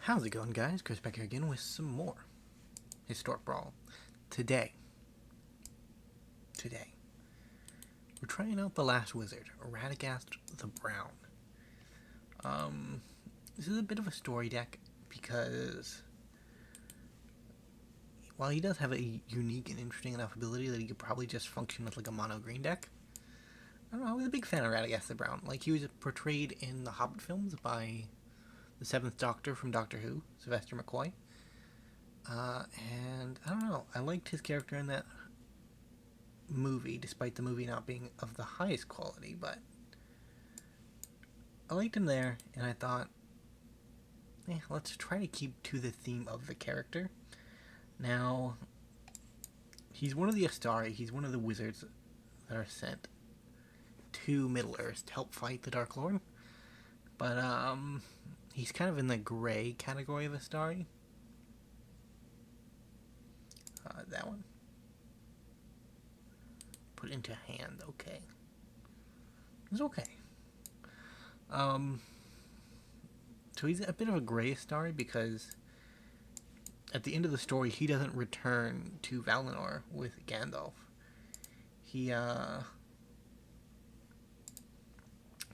How's it going, guys? Chris back here again with some more Historic Brawl. Today, we're trying out the last wizard, Radagast the Brown. This is a bit of a story deck because while he does have a unique and interesting enough ability that he could probably just function as like a mono green deck, I don't know, I was a big fan of Radagast the Brown. Like, he was portrayed in the Hobbit films by the Seventh Doctor from Doctor Who, Sylvester McCoy. And I don't know, I liked his character in that movie, despite the movie not being of the highest quality, but I liked him there, and I thought, let's try to keep to the theme of the character. Now, he's one of the Astari, he's one of the wizards that are sent to Middle-earth to help fight the Dark Lord, but he's kind of in the gray category of Astari. That one. Put into hand, okay. It's okay. So he's a bit of a gray Astari because at the end of the story, he doesn't return to Valinor with Gandalf. He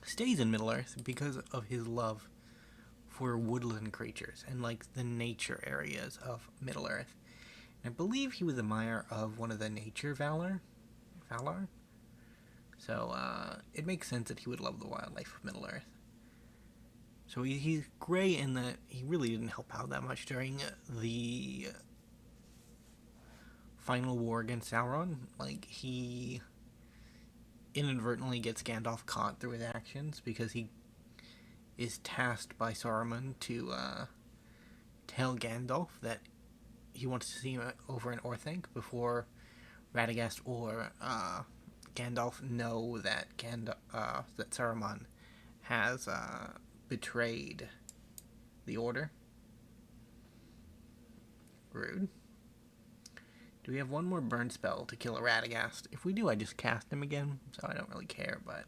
stays in Middle-earth because of his love for woodland creatures and like the nature areas of Middle-earth. And I believe he was a mire of one of the nature Valar. So it makes sense that he would love the wildlife of Middle-earth. So he's gray in that he really didn't help out that much during the final war against Sauron. Like, he inadvertently gets Gandalf caught through his actions because he is tasked by Saruman to tell Gandalf that he wants to see him over in Orthanc before Radagast or Gandalf know that that Saruman has betrayed the Order. Rude. Do we have one more burn spell to kill a Radagast? If we do, I just cast him again, so I don't really care, but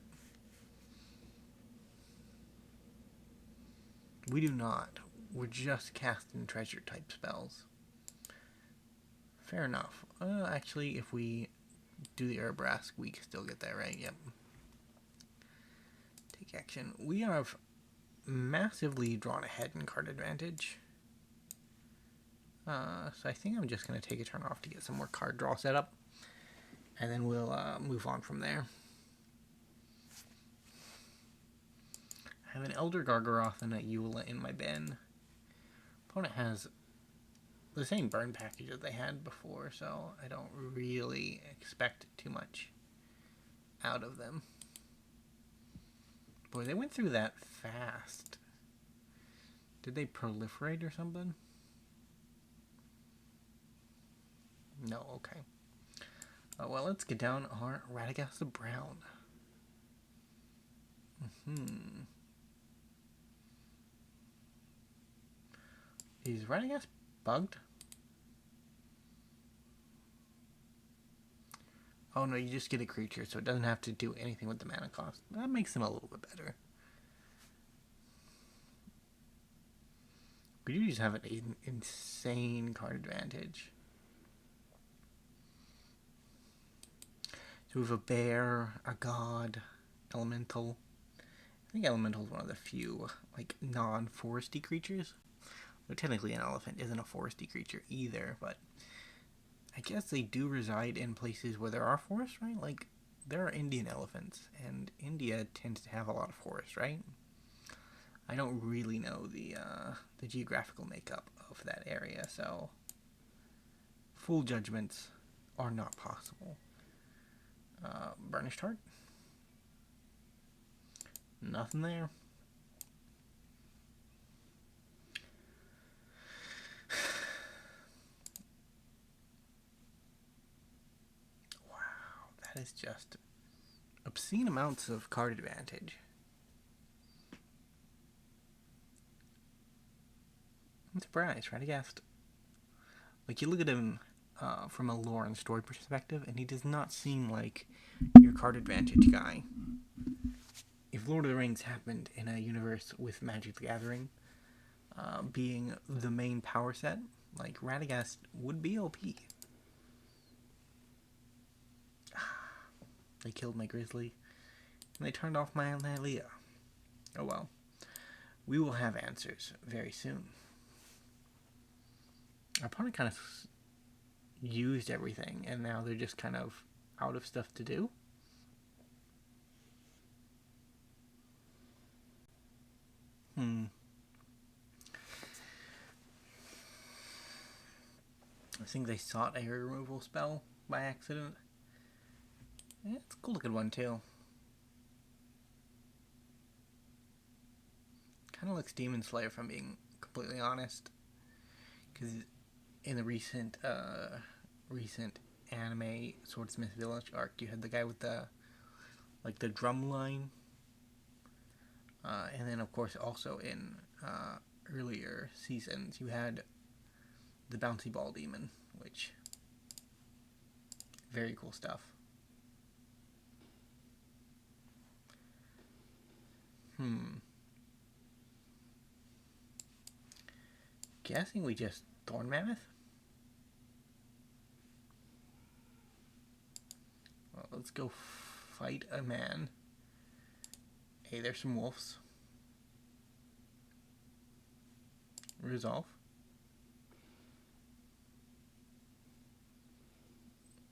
we do not. We're just casting treasure type spells. Fair enough. Actually, if we do the Herbrask, we can still get that, right? Yep. Take action. We have massively drawn ahead in card advantage. So I think I'm just going to take a turn off to get some more card draw set up. And then we'll move on from there. I have an Elder Gargaroth and a Ayula in my bin. Opponent has the same burn package that they had before, so I don't really expect too much out of them. Boy, they went through that fast. Did they proliferate or something? No, okay. Well, let's get down our Radagast the Brown. Is Radagast bugged? Oh no, you just get a creature, so it doesn't have to do anything with the mana cost. That makes them a little bit better. But you just have an insane card advantage. So we have a bear, a god, elemental. I think elemental is one of the few like non-foresty creatures. Well, technically an elephant isn't a foresty creature either, but I guess they do reside in places where there are forests, right? Like, there are Indian elephants, and India tends to have a lot of forests, right? I don't really know the geographical makeup of that area, so full judgments are not possible. Burnished Hart. Nothing there. That is just obscene amounts of card advantage. I'm surprised, Radagast. Like, you look at him from a lore and story perspective, and he does not seem like your card advantage guy. If Lord of the Rings happened in a universe with Magic the Gathering, being the main power set, like Radagast would be OP. They killed my Grizzly, and they turned off my Ayula. Oh well. We will have answers very soon. Our opponent kind of used everything, and now they're just kind of out of stuff to do. I think they sought a removal spell by accident. Yeah, it's a cool looking one too. Kind of looks Demon Slayer, if I'm being completely honest. Because in the recent anime Swordsmith Village arc, you had the guy with the drum line, and then of course also in earlier seasons you had the bouncy ball demon, which very cool stuff. Guessing we just Thorn Mammoth. Well, let's go fight a man. Hey, there's some wolves. Resolve.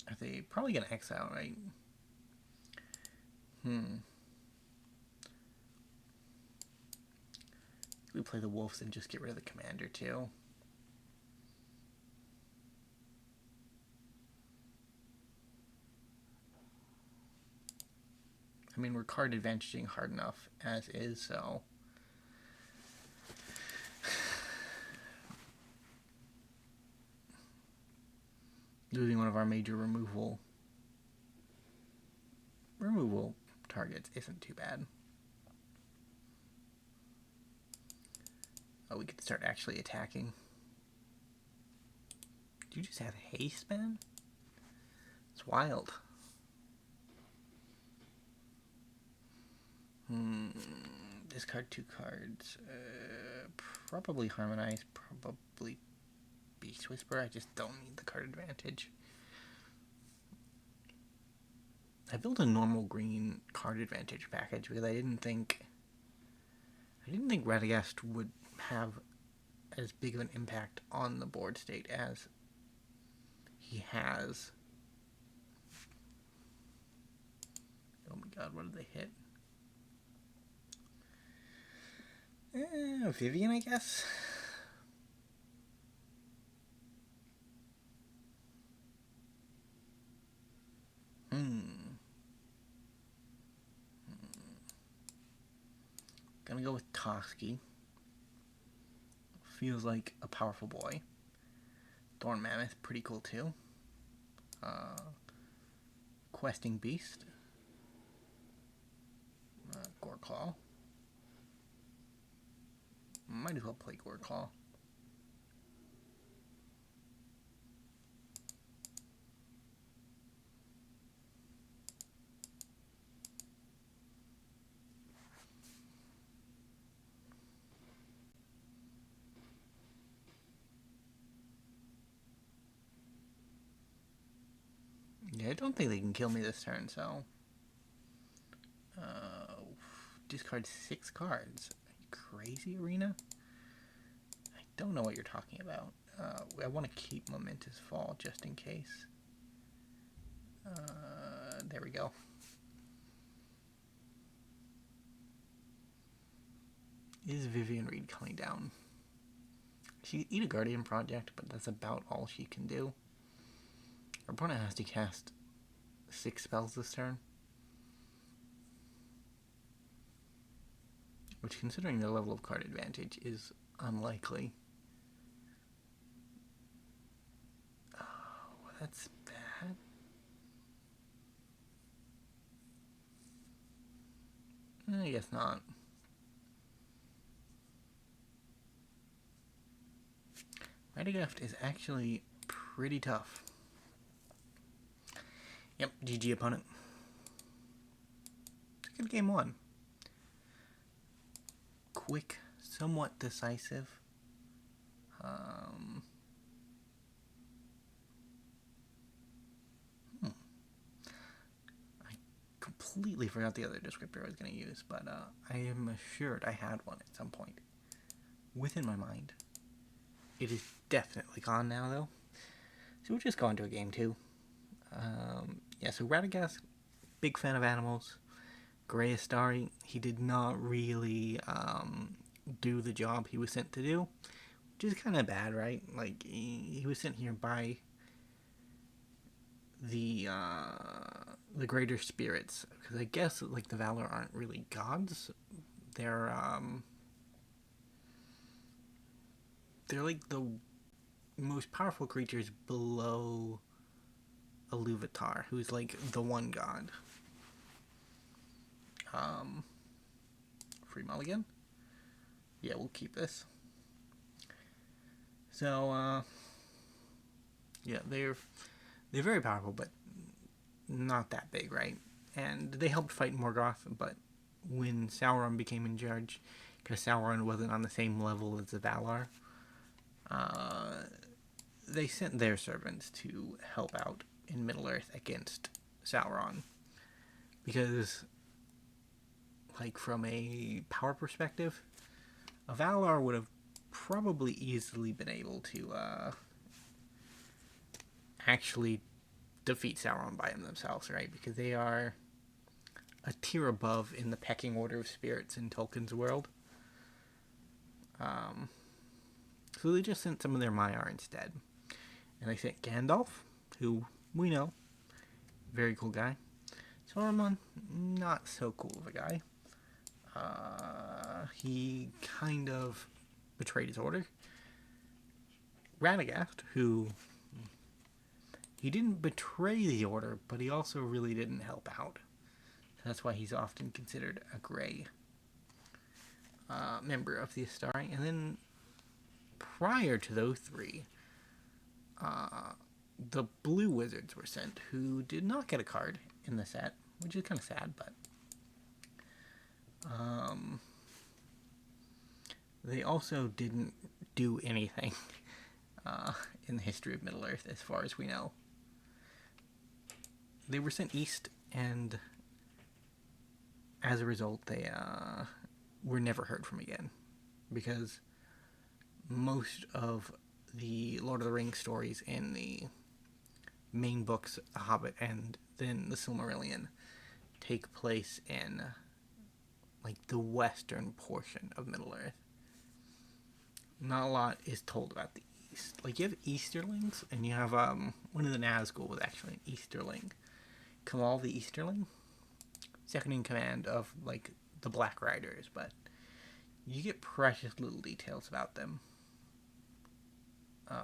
Are they probably gonna exile, right? We play the wolves and just get rid of the commander too. I mean, we're card advantaging hard enough as is, so losing one of our major removal targets isn't too bad. Oh, we could start actually attacking. Did you just have haste, man? It's wild. Discard 2 cards. Probably Harmonize. Probably Beast Whisper. I just don't need the card advantage. I built a normal green card advantage package because I didn't think Radagast would have as big of an impact on the board state as he has. Oh my god, what did they hit? Vivien, I guess? Gonna go with Toski. Feels like a powerful boy. Thorn Mammoth, pretty cool too. Questing Beast. Goreclaw. Might as well play Goreclaw. Yeah, I don't think they can kill me this turn, so discard 6 cards. Are you crazy, Arena? I don't know what you're talking about. I want to keep Momentous Fall just in case. There we go. Is Vivien Reed coming down? She eat a Guardian Project, but that's about all she can do. Our opponent has to cast 6 spells this turn. Which, considering their level of card advantage, is unlikely. Oh, that's bad. I guess not. Radagast is actually pretty tough. Yep, GG opponent. It's a good game 1. Quick, somewhat decisive, Um, I completely forgot the other descriptor I was going to use, but I am assured I had one at some point within my mind. It is definitely gone now, though. So we'll just go into a game, too. Yeah, so Radagast, big fan of animals. Starry, he did not really do the job he was sent to do, which is kind of bad, right? Like, he was sent here by the greater spirits, because I guess, like, the Valor aren't really gods. They're like the most powerful creatures below Iluvatar, who's like the one god. Free mulligan? Yeah, we'll keep this. So, yeah, they're very powerful, but not that big, right? And they helped fight Morgoth, but when Sauron became in charge, because Sauron wasn't on the same level as the Valar, they sent their servants to help out in Middle-earth against Sauron. Because, like, from a power perspective, a Valar would have probably easily been able to actually defeat Sauron by themselves, right? Because they are a tier above in the pecking order of spirits in Tolkien's world. So they just sent some of their Maiar instead. And they sent Gandalf, who we know, very cool guy. Saruman, not so cool of a guy. He kind of betrayed his order. Radagast, who he didn't betray the order, but he also really didn't help out. So that's why he's often considered a gray member of the Astari. And then prior to those three, the blue wizards were sent, who did not get a card in the set, which is kind of sad, but they also didn't do anything in the history of Middle-earth, as far as we know. They were sent east, and as a result, they were never heard from again, because most of the Lord of the Rings stories in the main books, The Hobbit and then the Silmarillion, take place in like the western portion of Middle-earth. Not a lot is told about the east. Like, you have Easterlings, and you have one of the Nazgul was actually an Easterling. Kamal the Easterling, second in command of like the Black Riders, but you get precious little details about them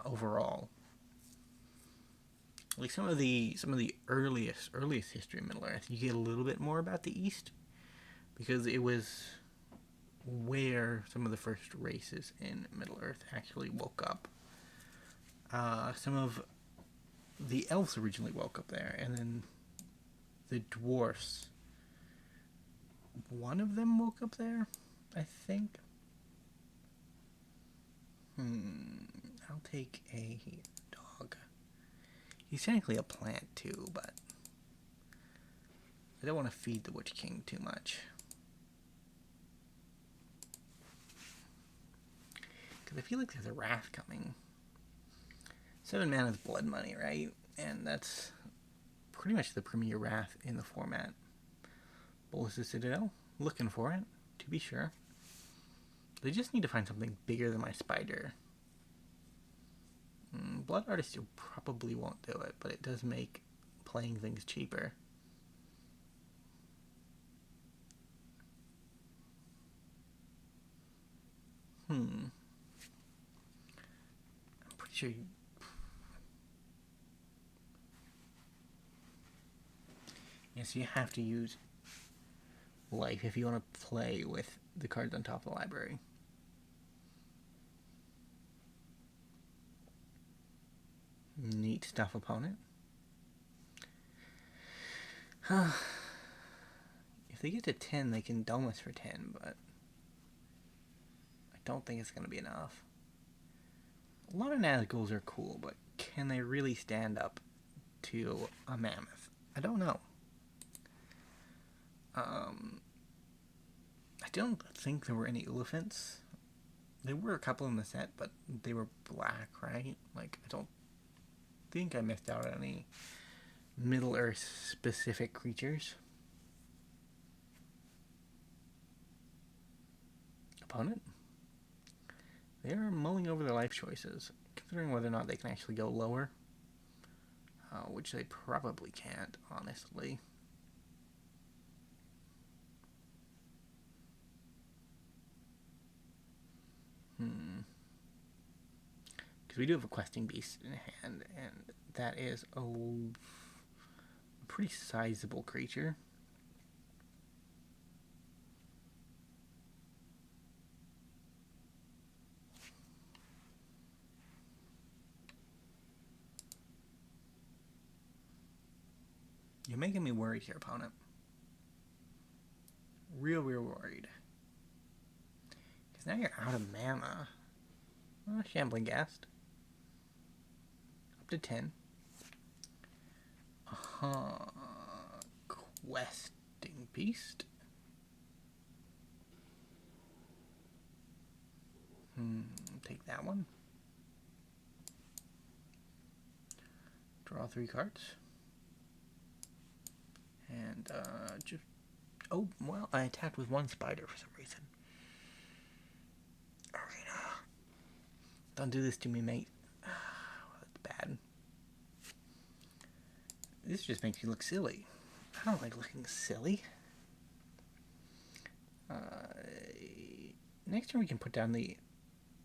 overall. Like some of the earliest history of Middle-earth, you get a little bit more about the East, because it was where some of the first races in Middle-earth actually woke up. Some of the elves originally woke up there, and then the dwarfs, one of them woke up there, I think. I'll take a dog. He's technically a plant too, but I don't want to feed the Witch King too much. Because I feel like there's a wrath coming. 7 mana is blood money, right? And that's pretty much the premier wrath in the format. Bolas' Citadel, looking for it, to be sure. They just need to find something bigger than my spider. Blood Artist probably won't do it, but it does make playing things cheaper. I'm pretty sure yes, you have to use life if you want to play with the cards on top of the library. Neat stuff, opponent. If they get to 10, they can dome us for 10, but I don't think it's going to be enough. A lot of Nazguls are cool, but can they really stand up to a mammoth? I don't know. I don't think there were any elephants. There were a couple in the set, but they were black, right? Like, I don't think I missed out on any Middle Earth specific creatures. Opponent? They are mulling over their life choices, considering whether or not they can actually go lower. Which they probably can't, honestly. Because we do have a questing beast in hand, and that is a pretty sizable creature. You're making me worried here, opponent. Real worried. Because now you're out of mana. Shambling Ghast. Up to 10. Questing Beast. Take that one. Draw 3 cards. And, just... Oh, well, I attacked with 1 spider for some reason. Arena. Don't do this to me, mate. That's bad. This just makes you look silly. I don't like looking silly. Next turn we can put down the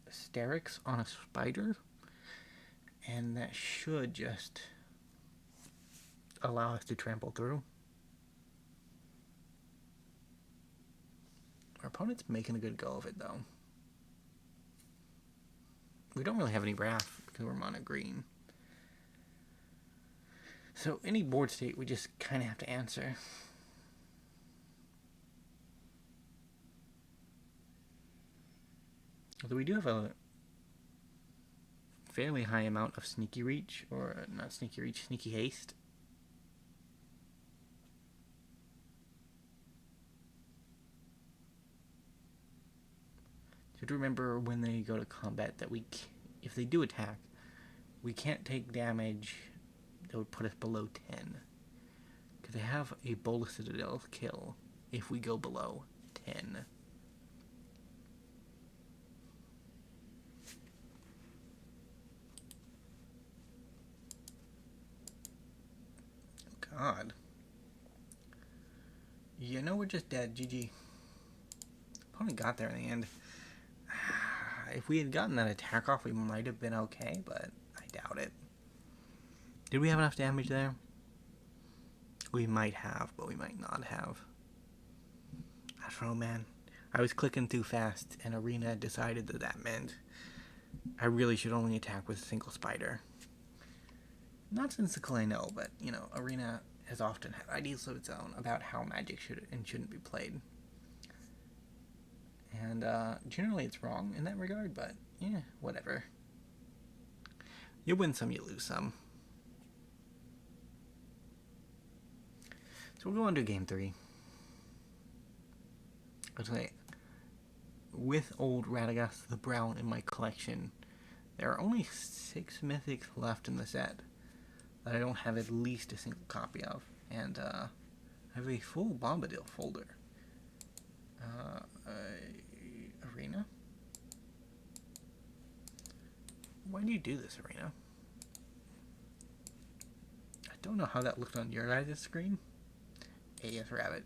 Starrix on a spider. And that should just allow us to trample through. Our opponent's making a good go of it, though. We don't really have any wrath because we're mono green. So any board state, we just kind of have to answer. Although we do have a fairly high amount of sneaky reach, or not sneaky reach, sneaky haste. So to remember when they go to combat that if they do attack, we can't take damage that would put us below 10. Because they have a Bola Citadel kill if we go below 10. God. You know we're just dead, GG. Opponent got there in the end. If we had gotten that attack off, we might have been okay, but I doubt it. Did we have enough damage there? We might have, but we might not have. I don't know, man. I was clicking too fast, and Arena decided that meant I really should only attack with a single spider. Not sensical, I know, but, you know, Arena has often had ideas of its own about how Magic should and shouldn't be played. And generally it's wrong in that regard, but yeah, whatever. You win some, you lose some. So we'll go on to game 3. I'll say, with old Radagast the Brown in my collection, there are only 6 mythics left in the set that I don't have at least a single copy of. And I have a full Bombadil folder. Arena? Why do you do this, Arena? I don't know how that looked on your guys' screen. Hey, yes, rabbit.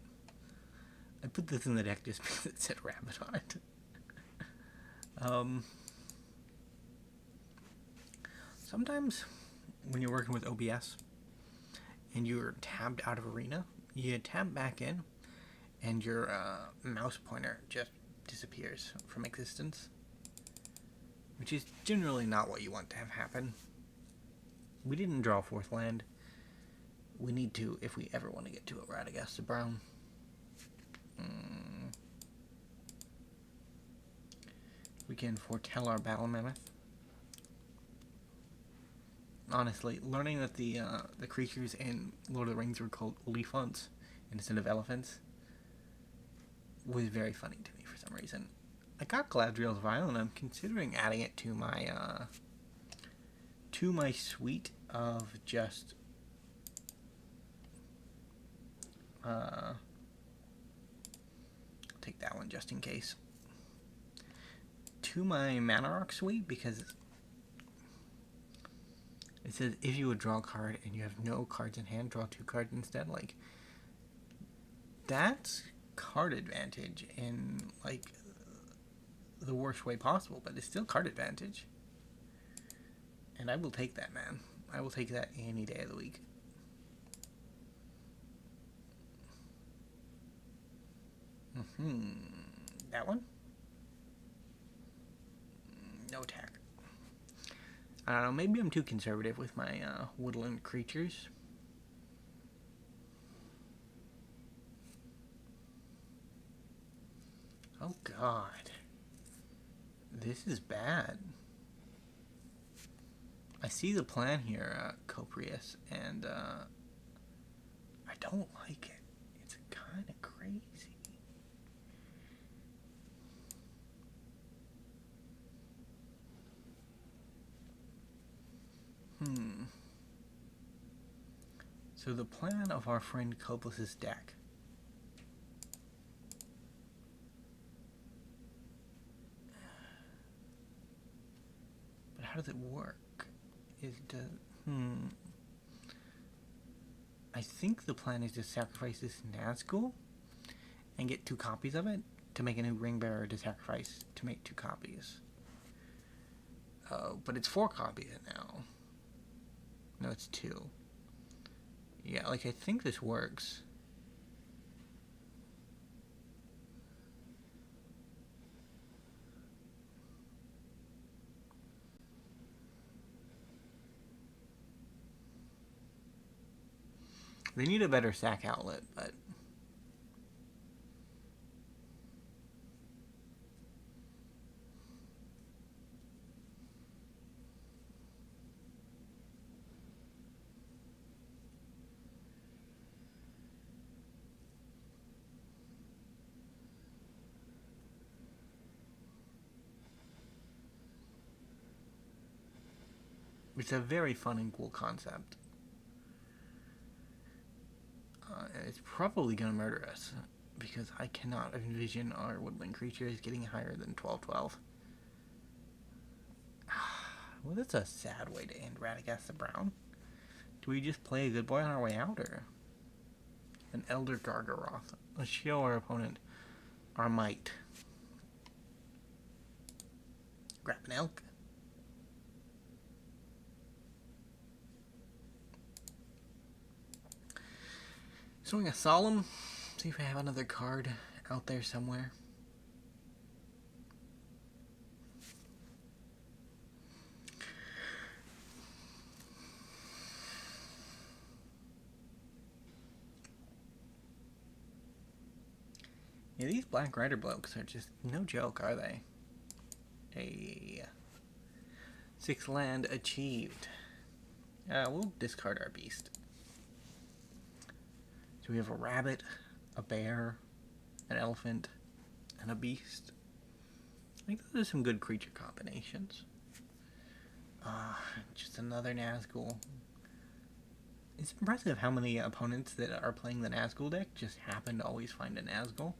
I put this in the deck just because it said rabbit on it. Sometimes when you're working with OBS and you're tabbed out of Arena, you tab back in and your mouse pointer just disappears from existence, which is generally not what you want to have happen. We didn't draw 4th land. We need to if we ever want to get to a Radagast the Brown. We can foretell our Battle Mammoth. Honestly, learning that the creatures in Lord of the Rings were called Oliphants instead of elephants was very funny to me for some reason. I got Galadriel's Vial, and I'm considering adding it to my suite of just I'll take that one just in case. To my Mana Rock suite, because it says if you would draw a card and you have no cards in hand, draw 2 cards instead. Like, that's card advantage in, like, the worst way possible, but it's still card advantage. And I will take that, man. I will take that any day of the week. That one? No attack. I don't know, maybe I'm too conservative with my woodland creatures. Oh god. This is bad. I see the plan here, Coprius, and I don't like it. It's kind of crazy. So the plan of our friend Copus's deck. But how does it work? I think the plan is to sacrifice this Nazgul and get 2 copies of it to make a new ring bearer to sacrifice to make 2 copies. Oh, but it's 4 copies now. No, it's 2. Yeah, like, I think this works. They need a better sack outlet, but... it's a very fun and cool concept. It's probably going to murder us, because I cannot envision our woodland creatures getting higher than 12/12. Well, that's a sad way to end Radagast the Brown. Do we just play a good boy on our way out, or an Elder Gargaroth? Let's show our opponent our might. Grab an elk. Swing a Solemn. See if I have another card out there somewhere. Yeah, these Black Rider blokes are just no joke, are they? A 6 land achieved. We'll discard our beast. So we have a rabbit, a bear, an elephant, and a beast. I think those are some good creature combinations. Just another Nazgul. It's impressive how many opponents that are playing the Nazgul deck just happen to always find a Nazgul.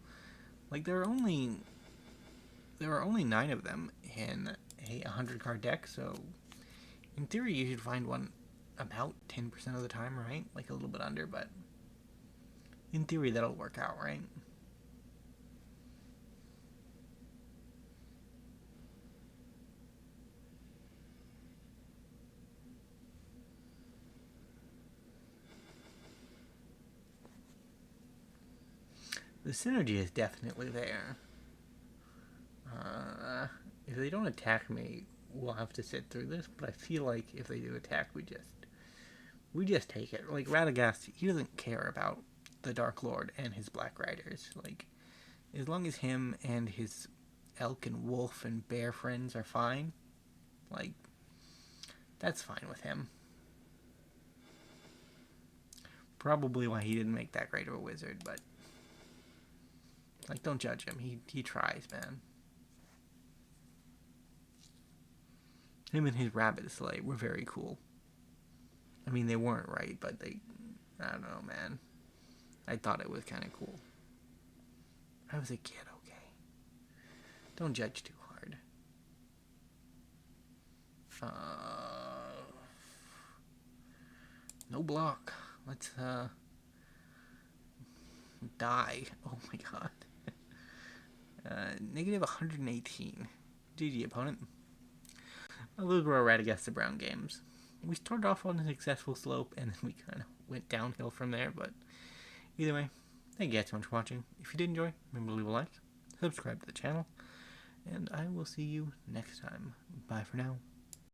Like, there are only 9 of them in a 100-card deck, so in theory you should find one about 10% of the time, right? Like, a little bit under, but in theory that'll work out, right? The synergy is definitely there. If they don't attack me, we'll have to sit through this, but I feel like if they do attack, we just take it. Like, Radagast, he doesn't care about the Dark Lord and his Black Riders. Like, as long as him and his elk and wolf and bear friends are fine, like, that's fine with him. Probably why he didn't make that great of a wizard, but like, don't judge him. He tries, man. Him and his rabbit sleigh were very cool. I mean, they weren't right, but I don't know, man. I thought it was kind of cool. I was a kid, okay? Don't judge too hard. No block. Let's, die. Oh my god. Negative 118. GG, opponent. Well, those were our Radagast the Brown games. We started off on a successful slope, and then we kind of went downhill from there, but either way, thank you guys so much for watching. If you did enjoy, remember to leave a like, subscribe to the channel, and I will see you next time. Bye for now.